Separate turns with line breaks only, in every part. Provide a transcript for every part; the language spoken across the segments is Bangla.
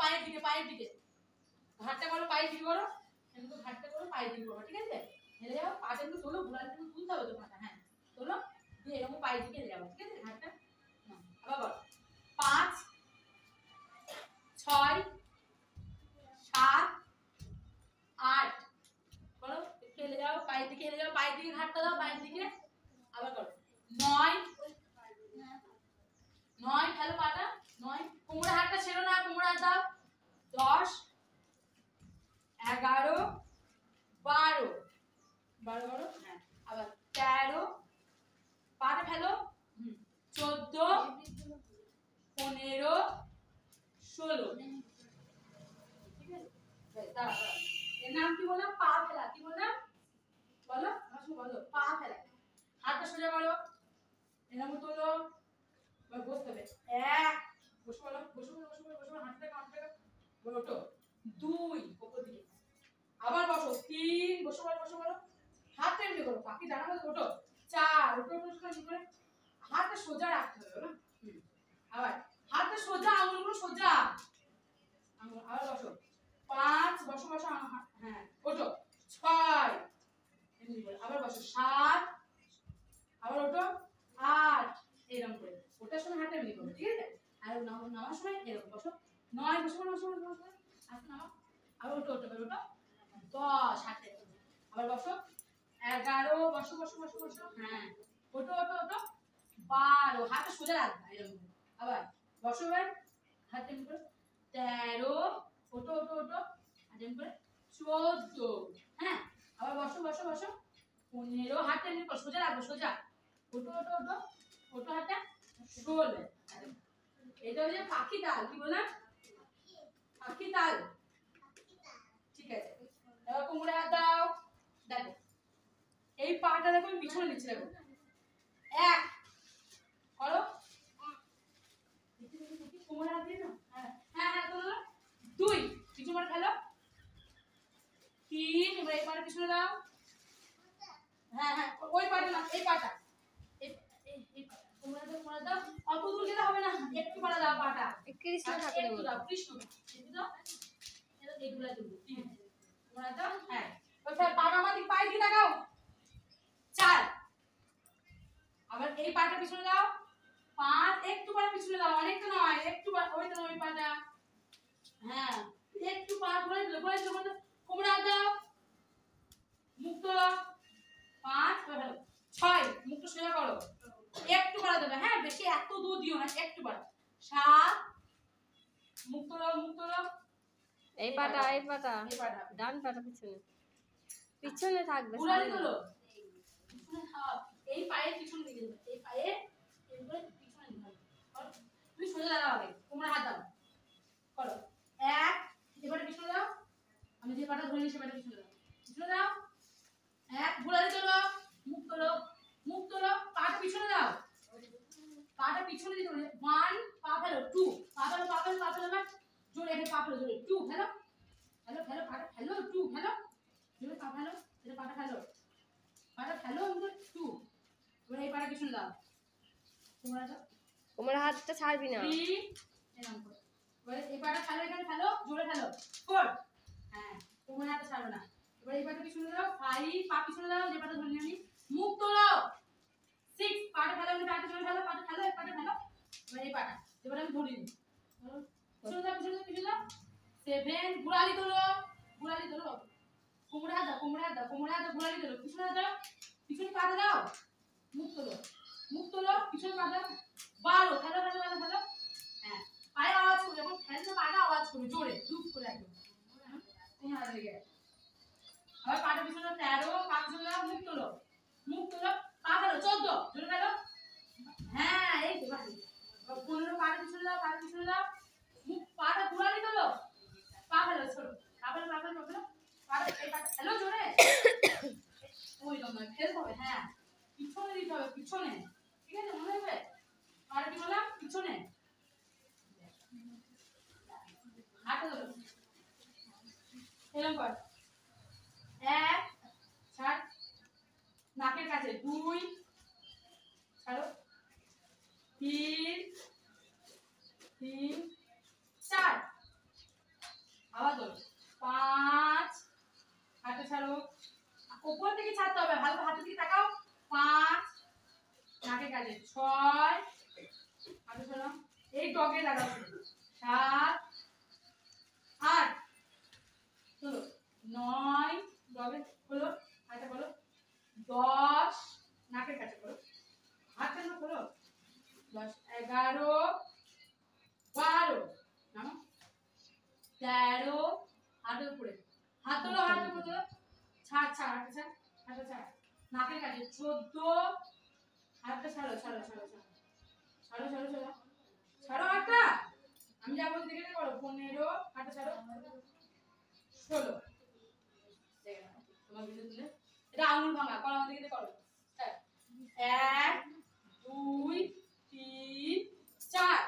পায়ের দিকে ঘাটটা করো পায়ের দিকে করো কিন্তু ঘাটটা করো পায়ের দিকে করো ঠিক আছে হেলে যাও পাটা একটু তোলো ঘোরালে তুমি তুলতে হবে তো পাটা হ্যাঁ তোলো দিয়ে এরকম পায়ের দিকে হেলে যাবো ঠিক আছে ঘাটটা আবার বলো 5 6 7 8 বলো হেলে যাও পায়ের দিকে ঘাটটা দাও পায়ের দিকে আবার করো 9 ফেলো পাটা 9 কোমরের হাতটা ছেড়ো না কোমরের হাত দাও 10 11 12 হ্যাঁ আবার 13 পাটা ফেলো 14 15 16 ঠিক আছে দাঁড়াও এর নাম কি বললাম পা ফেলা কি বললাম বলো বলো পা ফেলা হাতটা সোজা করো এরকম তোলো বসতে হবে এক বসে বলো হাতটা কাঁধটা ওঠো 2 উপর দিকে আবার বসো 3 বসে বলো হাতটা এমনি করো পাখি ডানা মতো ওঠো 4 ওঠো করে হাতটা সোজা রাখতে হবে না আবার হাতটা সোজা আঙুলগুলো সোজা আবার বসো 5 বসো হ্যাঁ ওঠো 6 এমনি করে আবার বসো 7 আবার ওঠো 8 এরকম করে ওটার সময় হাতটা এমনি করো ঠিক আছে আর নামার সময় এরকম বসো 9 বসো আস্তে নামাও আবার ওঠো 10 হাতে আবার বসো 11 বসো হ্যাঁ ওঠো 12 হাতটা সোজা রাখবা এরকম আবার বসো এবার হাতটা এমনি করে 13 ওঠো আর এমনি করে 14 হ্যাঁ আবার বসো 15 হাতটা এমনি করে সোজা রাখবো সোজা ওঠো হাতটা 16 এটা হচ্ছে পাখি তাল কি বললাম পাখি তাল ঠিক আছে এবার কোমরে হাত দাও দেখো এই পাটা দেখো আমি পিছনে নিচ্ছি দেখো 1 করো কোমরে হাত দিয়ে না হ্যাঁ তোলো 2 পিছনে মার ফেলো 3 এবার এই পাটা পিছনে দাও হ্যাঁ ওই পাটা না এই পাটা এই পাটা কোমরে দাও অত দূর গেলে হবে না একটু পাটা দাও পাটা কৃষ্ণ ঠাকুর দাও কৃষ্ণ দাও এগুলা দেবো 3 কোমরে দাও হ্যাঁ ওটা পাটা মাটি পায়ে দিয়ে লাগাও 4 আবার এই পাটা পিছনে দাও 5 একটু পাটা পিছনে দাও অনেকটা নয় একটু ওই তো ওই পাটা হ্যাঁ একটু পা ঘুরে দিলে কোমরে হাত দাও মুখ তোলো 5 ভালো 6 মুখটা সোজা করো একটু পাড়া দেবে হ্যাঁ বেশি এত দূর দিও না একটু পাড়া 7 মুখ তোলো
এই পাটা ডান পাটা পিছনে থাকবে
ঘুরালি তোলো এই পায়ে পিছনে দিকে দেবে এই পায়ে এরপরে পিছনে দিতে হবে তুমি সোজা দাঁড়াও আগে কোমরে হাত দাও করো 1 এবারে পিছনে দাও আমি যে পাটা ধরে নিছি পাটা পিছনে দাও 1 ঘুরালি তোলো মুখ তোলো পাটা পিছনে দাও পাটা পিছনে দিতে হবে 1 পা ফেলো 2 পা ফেলো না জোরে এখানে পা ফেলো জোরে 2 ফেলো পাটা ফেলো 2 ফেলো জোরে পা ফেলো এটা পাটা ফেলো আমাদের 2 এবার এই পাটা পিছনে দাও
কোমরে হাতটা ছাড়বি না
3 এরকম করে এবার এই পাটা ফেলো এখানে ফেলো জোরে ফেলো 4 হ্যাঁ কোমরে হাতটা ছাড়বে না এবার এই পাটা পিছনে দাও 5 পা পিছনে দাও যে পাটা ধরে নিয়ে মুখ তোলো 6 পাটা ফেলো আমি পাটা জোরে ফেলো পাটা ফেলো এই পাটা ফেলো এবার এই পাটা এবার আমি ধরে নিই পিছনে দাও 7 ঘুরালি তোলো কোমরে হাত দাও ঘুরালি তোলো পিছনে পাটা দাও মুখ তোলো পিছনে পা দাও 12 ফেলো হ্যাঁ পায়ে আওয়াজ করবে যখন ফেলতে পাটা আওয়াজ করবে জোরে দুপ করে একদম কোন হাত লেগে আবার পাটা পিছনে 13 পা পিছনে দাও মুখ তোলো পা ফেলো 14 জোরে ফেলো হ্যাঁ এই তো বাকি 15 পাটা পিছনে দাও মুখ পাটা ঘুরালি তোলো পা ফেলো ছোট পা ফেলো পাটা এই পাটা ফেলো জোরে ওই রকম ফেলতে হবে হ্যাঁ পিছনে দিতে হবে পিছনে ঠিক আছে মনে হবে আর কি বললাম পিছনে হাতে ধরো এরকম কর 1 ছাড় নাকের কাছে 2 ছাড়ো 3 4 আবার ধরো 5 হাতে ছাড়ো উপর থেকে ছাড়তে হবে ভালো হাতের দিকে তাকাও 5 নাকে কাজে 6 হাতে ছাড়ো এই ডগে লাগাও 7 8 চলো 9 ডগে হলো হাতে বলো 10 নাকের কাছে করো হাত কেন করো 10 11 12 নাও 13 হাতের উপরে হাত তোলো হাতের উপরে তোলো ছাড় ছাড় হাতে ছাড় হাতে ছাড় নাকের কাছে 14 হাতটা ছাড়ো ছাড়ো ছাড়ো ছাড়ো ছাড়ো ছাড়ো ছাড়ো ছাড়ো হাতটা আমি যা বলছি দেখে করো 15 হাতটা ছাড়ো 16 তোমার ভিডিও তুলে এটা আঙুল ভাঙা করো আমাদের দিকে করো 1 2 3 4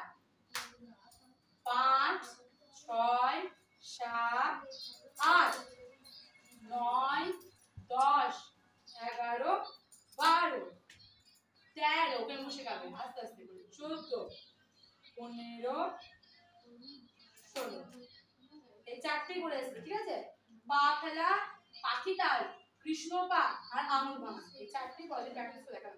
5 6 7 8 9 10 11 12 13 ওকে মুছে খাবে আস্তে আস্তে করে 14 15 16 এই চারটি করে আসবে ঠিক আছে পা ফেলা পাখি তাল কৃষ্ণ পা আর আঙুল ভাঙা এই চারটি পদে প্র্যাকটিস করে দেখা